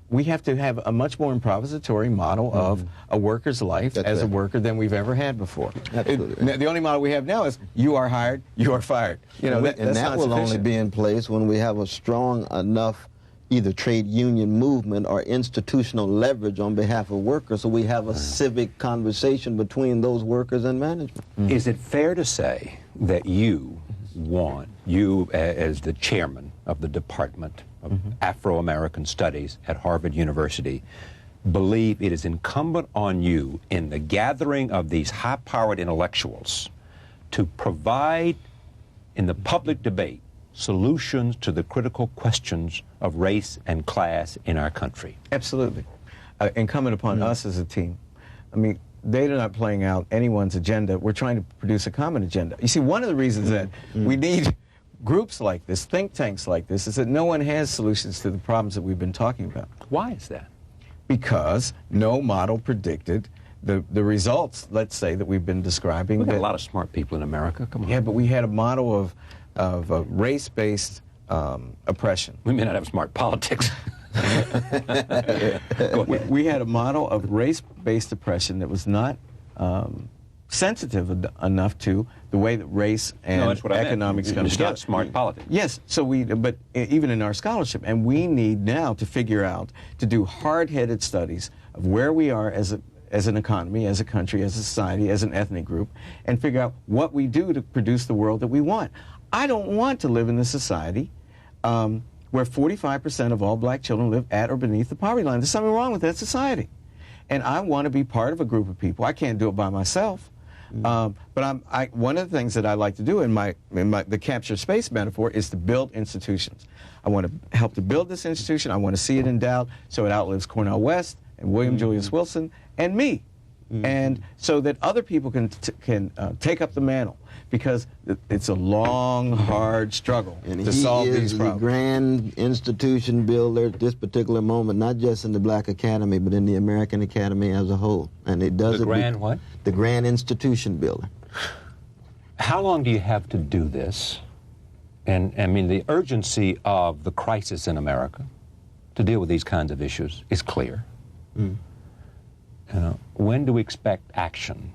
We have to have a much more improvisatory model of a worker's life as a worker than we've ever had before. The only model we have now is you are hired, you are fired. That will only be in place when we have a strong enough either trade union movement or institutional leverage on behalf of workers, so we have a civic conversation between those workers and management. Is it fair to say that you as the chairman of the Department of Afro-American Studies at Harvard University, believe it is incumbent on you in the gathering of these high-powered intellectuals to provide in the public debate solutions to the critical questions of race and class in our country? Absolutely. Incumbent upon us as a team. I mean, they're not playing out anyone's agenda. We're trying to produce a common agenda. You see, one of the reasons that we need groups like this, think tanks like this, is that no one has solutions to the problems that we've been talking about. Why is that? Because no model predicted the results, let's say, that we've been describing. We've got a lot of smart people in America. Come on. Yeah, but we had a model of race-based oppression. We may not have smart politics. We had a model of race-based oppression that was not sensitive enough to the way that race and economics come It's together. not smart politics. Yes, but even in our scholarship, and we need now to figure out, to do hard-headed studies of where we are as an economy, as a country, as a society, as an ethnic group, and figure out what we do to produce the world that we want. I don't want to live in a society where 45% of all black children live at or beneath the poverty line. There's something wrong with that society. And I want to be part of a group of people. I can't do it by myself. But one of the things that I like to do in the captured space metaphor is to build institutions. I want to help to build this institution. I want to see it endowed so it outlives Cornel West and William Julius Wilson and me. And so that other people can take up the mantle, because it's a long, hard struggle to solve these problems. He is the grand institution builder at this particular moment, not just in the Black Academy, but in the American Academy as a whole. And it does the grand what? The grand institution builder. How long do you have to do this? And I mean, the urgency of the crisis in America to deal with these kinds of issues is clear. When do we expect action?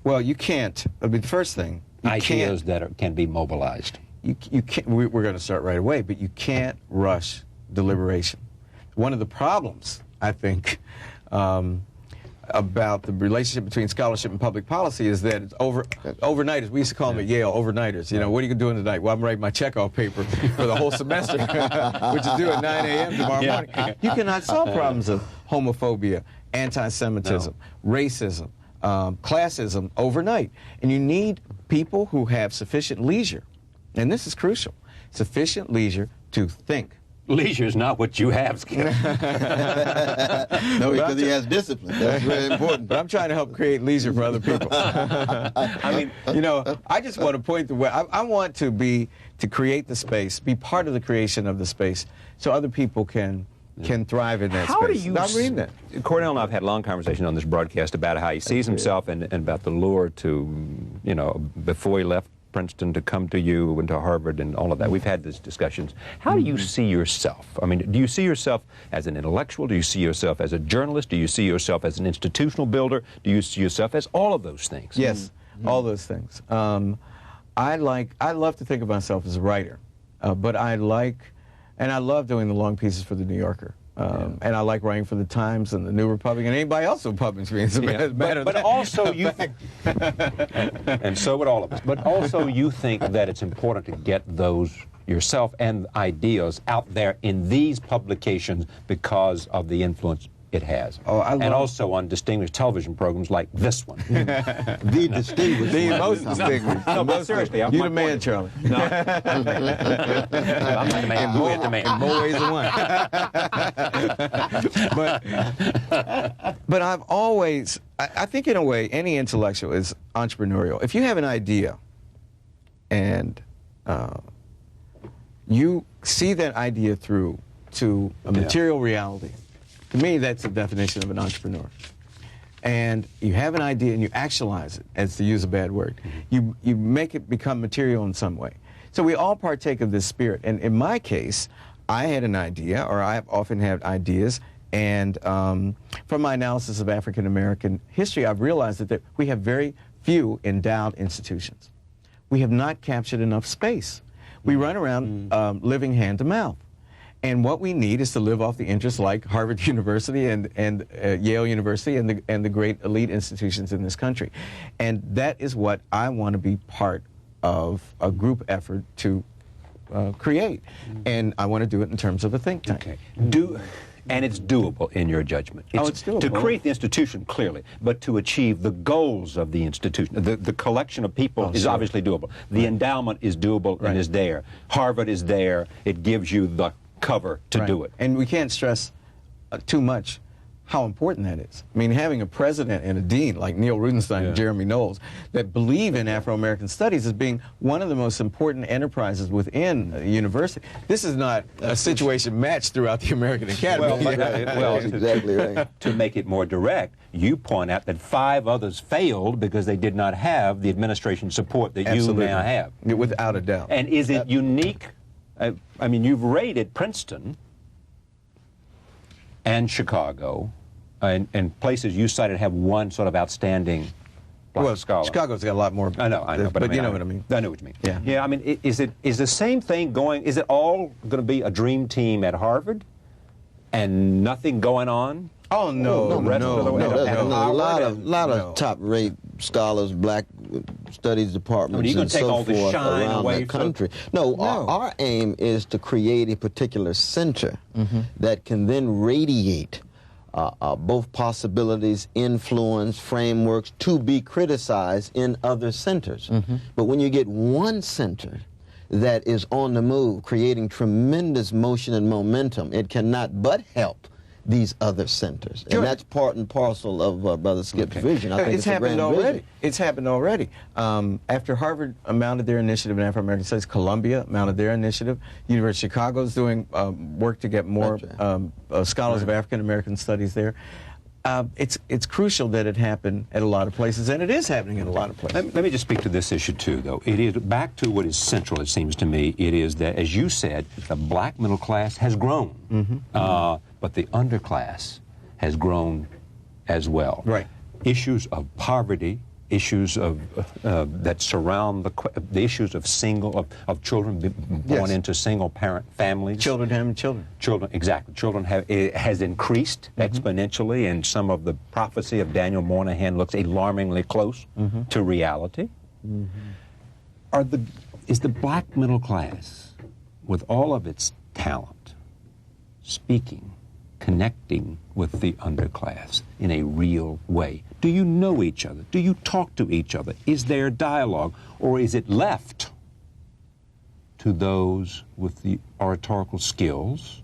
Well, you can't. I mean, the first thing, ideas that can be mobilized. You can't. We're going to start right away, but you can't rush deliberation. One of the problems, I think, about the relationship between scholarship and public policy is that it's overnighters. We used to call them at Yale overnighters. You know, what are you doing tonight? Well, I'm writing my checkoff paper for the whole semester, which is due at 9 a.m. tomorrow morning. You cannot solve problems of homophobia, anti-Semitism, racism, classism overnight. And you need people who have sufficient leisure, and this is crucial, sufficient leisure to think. Leisure is not what you have, Skip. No, because he has discipline. That's very important. But I'm trying to help create leisure for other people. I mean, you know, I just want to point the way. I want to create the space, be part of the creation of the space, so other people can thrive in that space. How do you? I'm reading that. Cornel and I have had a long conversation on this broadcast about how he sees himself and about the lure to, you know, before he left Princeton to come to you and to Harvard and all of that. We've had these discussions. How do you see yourself? I mean, do you see yourself as an intellectual? Do you see yourself as a journalist? Do you see yourself as an institutional builder? Do you see yourself as all of those things? Yes, all those things. I love to think of myself as a writer, but I love doing the long pieces for the New Yorker. And I like writing for the Times and the New Republic and anybody else who publishes me. It's but also you think, and so would all of us, but also you think that it's important to get those yourself and ideas out there in these publications because of the influence it has. And also on distinguished television programs like this one. The distinguished The one. most distinguished. No, but seriously. You're the man, Charlie. No. I'm not the man. Who is the man? In more ways than one. But I've always, I think in a way, any intellectual is entrepreneurial. If you have an idea and you see that idea through to a material reality, to me, that's the definition of an entrepreneur. And you have an idea and you actualize it, as to use a bad word. You make it become material in some way. So we all partake of this spirit. And in my case, I had an idea, or I've often had ideas, and from my analysis of African American history, I've realized that we have very few endowed institutions. We have not captured enough space. We run around living hand to mouth. And what we need is to live off the interests like Harvard University and Yale University and the great elite institutions in this country. And that is what I want to be part of a group effort to create. And I want to do it in terms of a think tank. Okay. And it's doable in your judgment. It's doable. To create the institution, clearly, but to achieve the goals of the institution, the collection of people is obviously doable. The endowment is doable and is there. Harvard is there. It gives you the cover to do it. And we can't stress too much how important that is. I mean, having a president and a dean like Neil Rudenstein and Jeremy Knowles that believe in Afro-American studies as being one of the most important enterprises within a university. This is not a situation matched throughout the American Academy. Well, exactly right. To make it more direct, you point out that 5 others failed because they did not have the administration support that you now have. Without a doubt. And is it unique? I mean, you've rated Princeton and Chicago, and places you cited have one sort of outstanding black scholar. Chicago's got a lot more. I know, but I mean, you know what I mean. I know what you mean. Yeah. Yeah, I mean, is the same thing going, is it all going to be a dream team at Harvard and nothing going on? Oh, no, No, a lot of No. top-rate scholars, black studies departments, you're gonna and take so all the forth shine around away the country. No, our aim is to create a particular center that can then radiate both possibilities, influence, frameworks to be criticized in other centers. But when you get one center that is on the move, creating tremendous motion and momentum, it cannot but help these other centers. Sure. And that's part and parcel of Brother Skip's vision. I think It's it's a happened grand already. vision. It's happened already. After Harvard mounted their initiative in Afro-American Studies, Columbia mounted their initiative. University of Chicago is doing work to get more scholars of African-American studies there. It's crucial that it happen at a lot of places, and it is happening in a lot of places. Let me just speak to this issue, too, though. It is back to what is central, it seems to me. It is that, as you said, the black middle class has grown, but the underclass has grown as well. Right. Issues of poverty, issues of that surround the issues of children born into single-parent families. Children having children. Children, exactly. Children has increased exponentially, and some of the prophecy of Daniel Moynihan looks alarmingly close to reality. Is the black middle class, with all of its talent, speaking, connecting with the underclass in a real way? Do you know each other? Do you talk to each other? Is there dialogue? Or is it left to those with the oratorical skills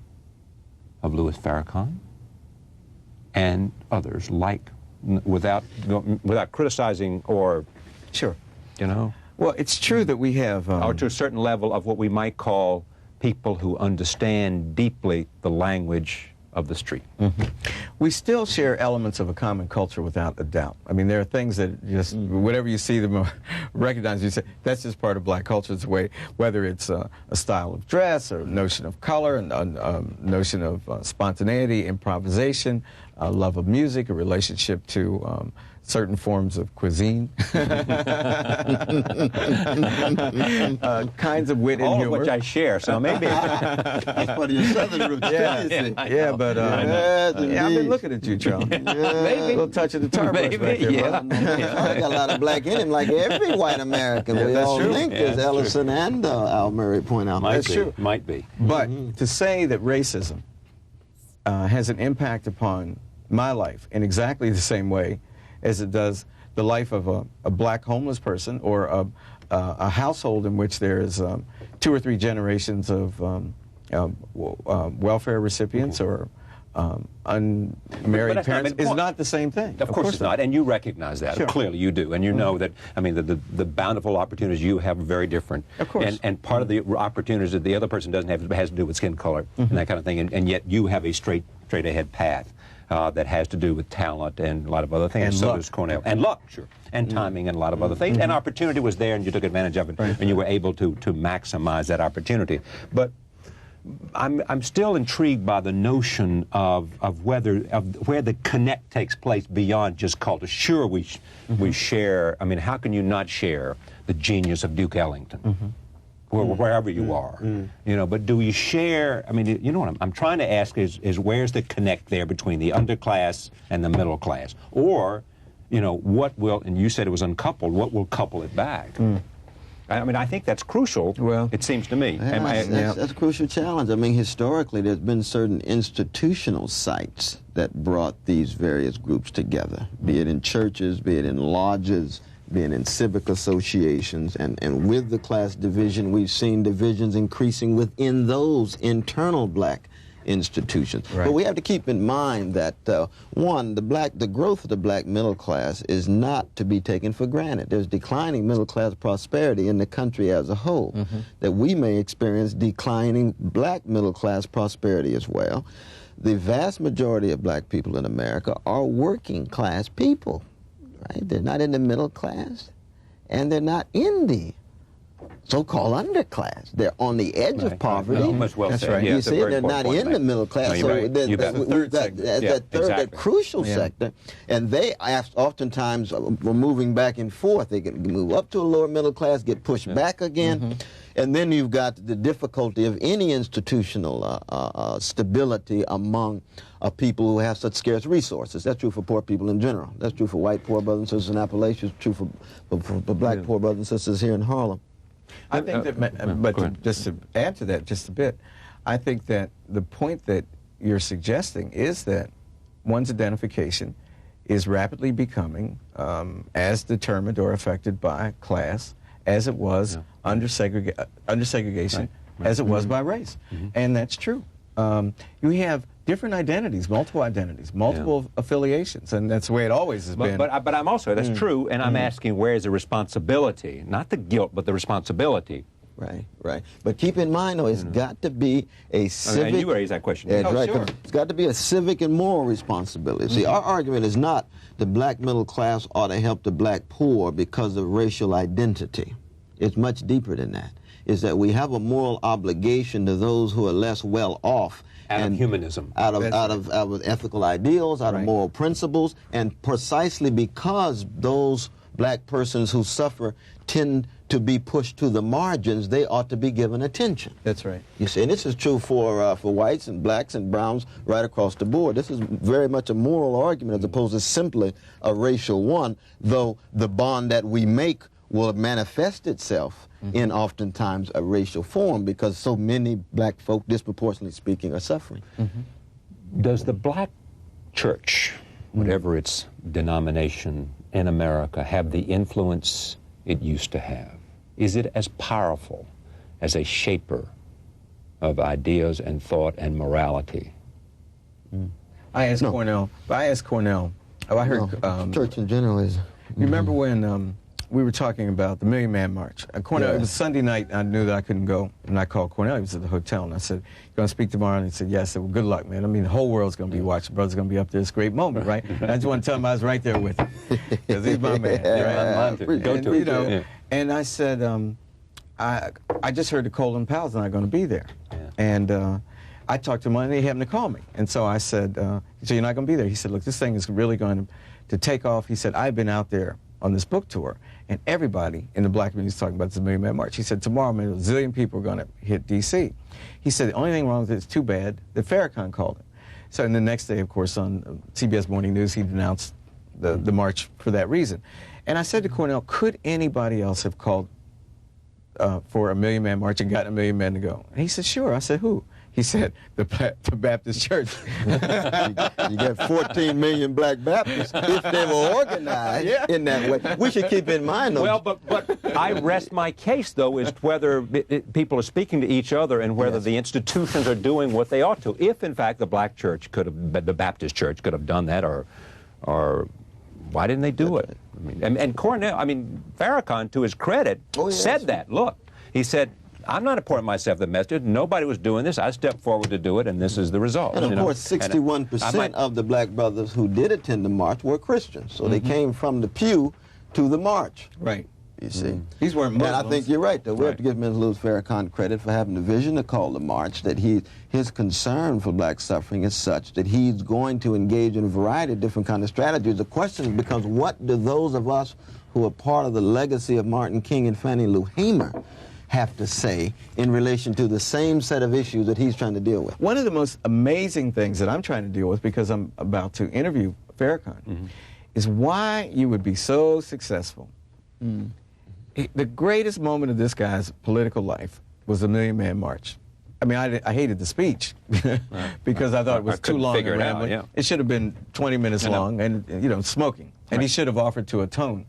of Louis Farrakhan and others without criticizing or, Sure. you know? Well, it's true that we have... or to a certain level of what we might call people who understand deeply the language of the street. We still share elements of a common culture without a doubt. I mean, there are things that just, whatever you see them recognize, you say, that's just part of black culture. It's a way, whether it's a style of dress, or a notion of color, a notion of spontaneity, improvisation, a love of music, a relationship to certain forms of cuisine, kinds of wit and All humor. of which I share, so maybe... That's part of your southern roots. Yeah, but Yes, I've been indeed. looking at you, Charles. Maybe. A little touch of the tar brush back there, bud. I got a lot of black in him, like every white American. We that's all true. think, Yeah, as that's Ellison and Al Murray point out. Might That's be. true. Might be. But to say that racism has an impact upon my life in exactly the same way as it does the life of a black homeless person, or a household in which there is 2 or 3 generations of welfare recipients or unmarried But parents, is not the same thing. Of course it's not, and you recognize that. Sure. Clearly you do, and you know that, I mean, the bountiful opportunities you have are very different. Of course. And part of the opportunities that the other person doesn't have has to do with skin color and that kind of thing, and yet you have a straight ahead path that has to do with talent and a lot of other things. And so luck. does Cornel. And luck, sure. And timing and a lot of other things. And opportunity was there, and you took advantage of it, and you were able to maximize that opportunity. But I'm still intrigued by the notion of where the connect takes place beyond just culture. Sure, we share. I mean, how can you not share the genius of Duke Ellington, wherever you are? You know, but do you share? I mean, you know what I'm trying to ask is where's the connect there between the underclass and the middle class, or you know, what will? And you said it was uncoupled. What will couple it back? I mean, I think that's crucial. Well, it seems to me. Yeah, that's a crucial challenge. I mean, historically, there's been certain institutional sites that brought these various groups together, be it in churches, be it in lodges, be it in civic associations, and with the class division, we've seen divisions increasing within those internal black institutions. Right. But we have to keep in mind that, one, the growth of the black middle class is not to be taken for granted. There's declining middle class prosperity in the country as a whole, that we may experience declining black middle class prosperity as well. The vast majority of black people in America are working class people, right? They're not in the middle class, and they're not in the so-called underclass. They're on the edge of poverty. Well, much well That's said. right. Yeah, You see, they're not in the middle class. No, So right. we've got that third, that crucial sector, and they oftentimes were moving back and forth. They can move up to a lower middle class, get pushed back again, and then you've got the difficulty of any institutional stability among people who have such scarce resources. That's true for poor people in general. That's true for white poor brothers and sisters in Appalachia. It's true for black poor brothers and sisters here in Harlem. I think that, but just to add to that just a bit, I think that the point that you're suggesting is that one's identification is rapidly becoming as determined or affected by class as it was under segregation, as it was by race. And that's true. You have different identities, multiple affiliations, and that's the way it always has been. But I'm also, that's true, and I'm asking where is the responsibility? Not the guilt, but the responsibility. Right, right. But keep in mind, though, it's got to be a civic... And you raised that question. That's right. Sure. It's got to be a civic and moral responsibility. See, our argument is not the black middle class ought to help the black poor because of racial identity. It's much deeper than that. It's that we have a moral obligation to those who are less well off. Out of humanism. Out of ethical ideals, out of moral principles, and precisely because those black persons who suffer tend to be pushed to the margins, they ought to be given attention. That's right. You see, and this is true for whites and blacks and browns right across the board. This is very much a moral argument as opposed to simply a racial one, though the bond that we make will manifest itself in oftentimes a racial form because so many black folk, disproportionately speaking, are suffering. Does the black church, whatever its denomination in America, have the influence it used to have? Is it as powerful as a shaper of ideas and thought and morality? I asked Cornel. Oh, I heard... church in general is... You remember when we were talking about the Million Man March? Cornel, it was Sunday night, I knew that I couldn't go, and I called Cornel. He was at the hotel, and I said, "You going to speak tomorrow?" And he said, "Yes." I said, "Well, good luck, man. I mean, the whole world's going to be watching. Brother's going to be up there. It's a great moment, right?" And I just want to tell him I was right there with him, because he's my man. Right? Go to it. And I said, I just heard the Colin Powell's not going to be there. And I talked to him, and he happened to call me. And so I said, "So you're not going to be there?" He said, "Look, this thing is really going to take off." He said, "I've been out there on this book tour, and everybody in the black community is talking about the Million Man March." He said, "Tomorrow, man, a zillion people are going to hit D.C." He said, "The only thing wrong with it is too bad that Farrakhan called it." So, and the next day, of course, on CBS Morning News, he denounced the march for that reason. And I said to Cornel, could anybody else have called for a Million Man March and gotten a million men to go? And he said, "Sure." I said, "Who?" He said, the Baptist Church. You get 14 million black Baptists if they were organized in that way. We should keep in mind, though. Well, but I rest my case, though, as to whether people are speaking to each other and whether the institutions are doing what they ought to. If, in fact, the black church could have, the Baptist church could have done that, or why didn't they do it? I mean, and Cornel, I mean, Farrakhan, to his credit, said that. Look, he said, "I'm not appointing myself the message. Nobody was doing this. I stepped forward to do it, and this is the result." And of course, 61% of the black brothers who did attend the march were Christians. So they came from the pew to the march. Right. You see? These weren't Muslims. And I think you're right, though. We have to give Mr. Louis Farrakhan credit for having the vision to call the march, that his concern for black suffering is such that he's going to engage in a variety of different kind of strategies. The question becomes, what do those of us who are part of the legacy of Martin King and Fannie Lou Hamer have to say in relation to the same set of issues that he's trying to deal with? One of the most amazing things that I'm trying to deal with, because I'm about to interview Farrakhan, is why you would be so successful. The greatest moment of this guy's political life was the Million Man March. I mean, I hated the speech because I thought it was too long and rambling. It should have been 20 minutes long and, you know, smoking. And he should have offered to atone.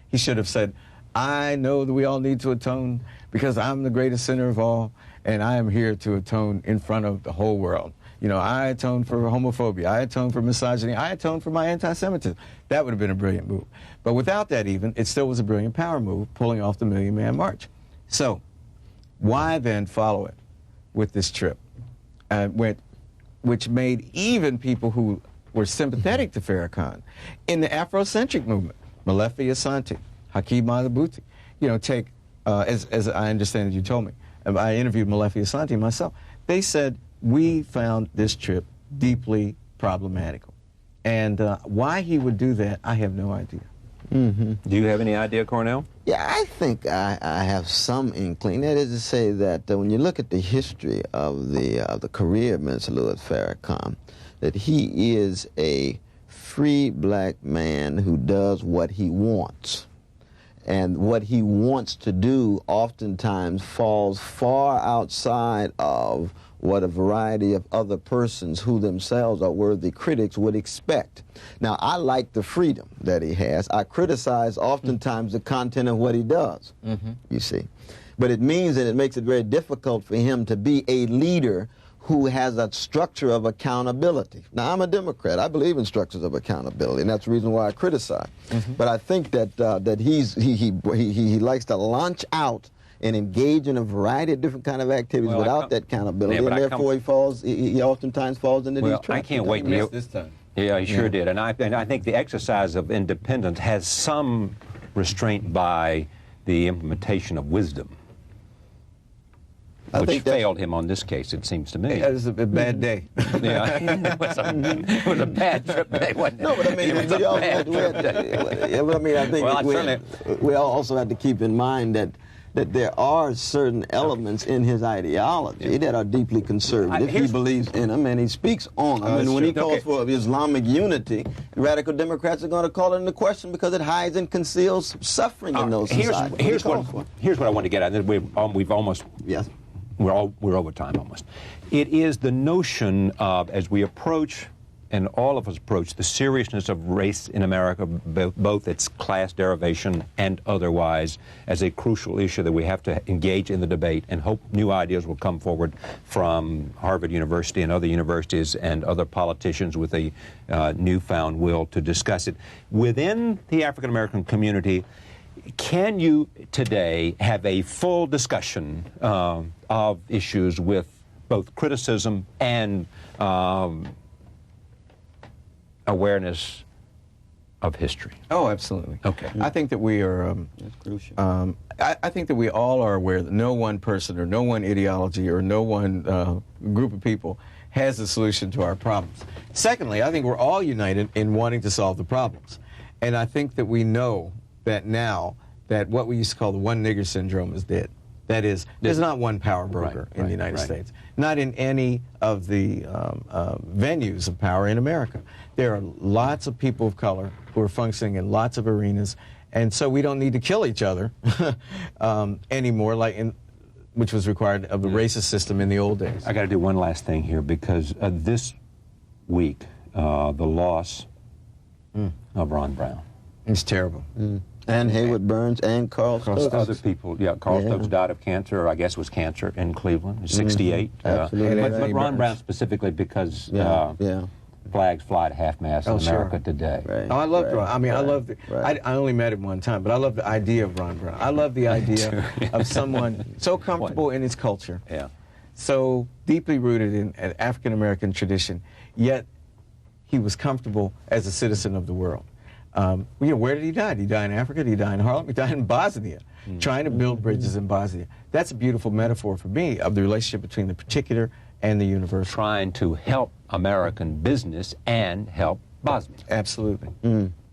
He should have said, "I know that we all need to atone because I'm the greatest sinner of all, and I am here to atone in front of the whole world." You know, I atone for homophobia. I atone for misogyny. I atone for my anti-Semitism. That would have been a brilliant move. But without that even, it still was a brilliant power move, pulling off the Million Man March. So why then follow it with this trip, which made even people who were sympathetic to Farrakhan in the Afrocentric movement, Molefi Asante, Hakeem Madhubuti, you know, take, as I understand it, you told me, I interviewed Molefi Asante myself, they said, we found this trip deeply problematical. And why he would do that, I have no idea. Mm-hmm. Do you have any idea, Cornel? Yeah, I think I have some inkling. That is to say that when you look at the history of the career of Mr. Louis Farrakhan, that he is a free black man who does what he wants. And what he wants to do oftentimes falls far outside of what a variety of other persons who themselves are worthy critics would expect. Now, I like the freedom that he has. I criticize oftentimes the content of what he does, you see. But it means that it makes it very difficult for him to be a leader who has a structure of accountability. Now, I'm a Democrat. I believe in structures of accountability, and that's the reason why I criticize. But I think that that he likes to launch out and engage in a variety of different kind of activities without that accountability, and therefore he oftentimes falls into these traps. I can't wait to this time. Yeah, he sure did, and I think the exercise of independence has some restraint by the implementation of wisdom, which failed him on this case, it seems to me. It was a bad day. Yeah, it was a bad trip day, wasn't it? No, but I mean, I think we also have to keep in mind that there are certain elements in his ideology that are deeply conservative. He believes in them, and he speaks on them. And when he calls for Islamic unity, radical Democrats are going to call it into question because it hides and conceals suffering in those societies. Here's what I want to get at. We've almost... Yes. We're over time almost. It is the notion of, as we approach, and all of us approach, the seriousness of race in America, both its class derivation and otherwise, as a crucial issue that we have to engage in the debate and hope new ideas will come forward from Harvard University and other universities and other politicians with a newfound will to discuss it. Within the African American community, can you today have a full discussion of issues with both criticism and awareness of history? Oh, absolutely. Okay. I think that we are. That's crucial. I think that we all are aware that no one person or no one ideology or no one group of people has a solution to our problems. Secondly, I think we're all united in wanting to solve the problems, and I think that we know that now that what we used to call the one nigger syndrome is dead. That is, there's not one power broker in the United States, not in any of the venues of power in America. There are lots of people of color who are functioning in lots of arenas, and so we don't need to kill each other anymore, which was required of the racist system in the old days. I got to do one last thing here, because this week, the loss of Ron Brown. It's terrible. And Hayward Burns and Carl Stokes. Other people, Carl Stokes died of cancer, or I guess was cancer, in Cleveland. He's 68. Absolutely. But Ron Brown specifically because flags fly to half-mast in America today. Right. Oh, I loved Ron. I mean, I love I only met him one time, but I love the idea of Ron Brown. I love the idea of someone so comfortable in his culture, so deeply rooted in an African-American tradition, yet he was comfortable as a citizen of the world. Where did he die? Did he die in Africa? Did he die in Harlem? He died in Bosnia, trying to build bridges in Bosnia. That's a beautiful metaphor for me of the relationship between the particular and the universal. Trying to help American business and help Bosnia. Absolutely.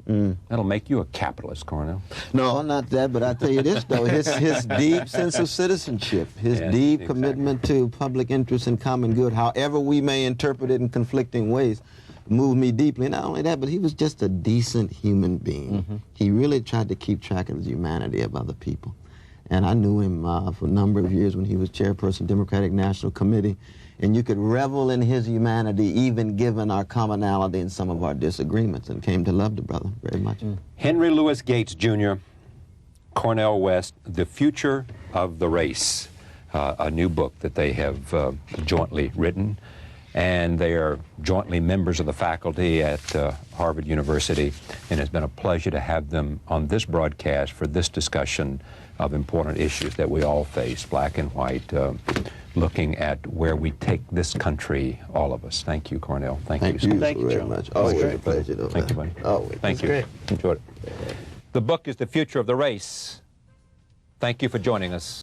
That'll make you a capitalist, Cornel. No, not that, but I tell you this, though, his deep sense of citizenship, his deep commitment to public interest and common good, however we may interpret it in conflicting ways, moved me deeply. Not only that, but he was just a decent human being. He really tried to keep track of the humanity of other people. And I knew him for a number of years when he was chairperson of the Democratic National Committee. And you could revel in his humanity, even given our commonality in some of our disagreements, and came to love the brother very much. Henry Louis Gates, Jr., Cornel West, The Future of the Race, a new book that they have jointly written. and they are jointly members of the faculty at Harvard University, and it's been a pleasure to have them on this broadcast for this discussion of important issues that we all face, black and white, looking at where we take this country, all of us. Thank you, Cornel. Thank you. Thank you very much. Always a pleasure. Thank you, buddy. Always. Thank you. Great. Enjoyed it. The book is The Future of the Race. Thank you for joining us.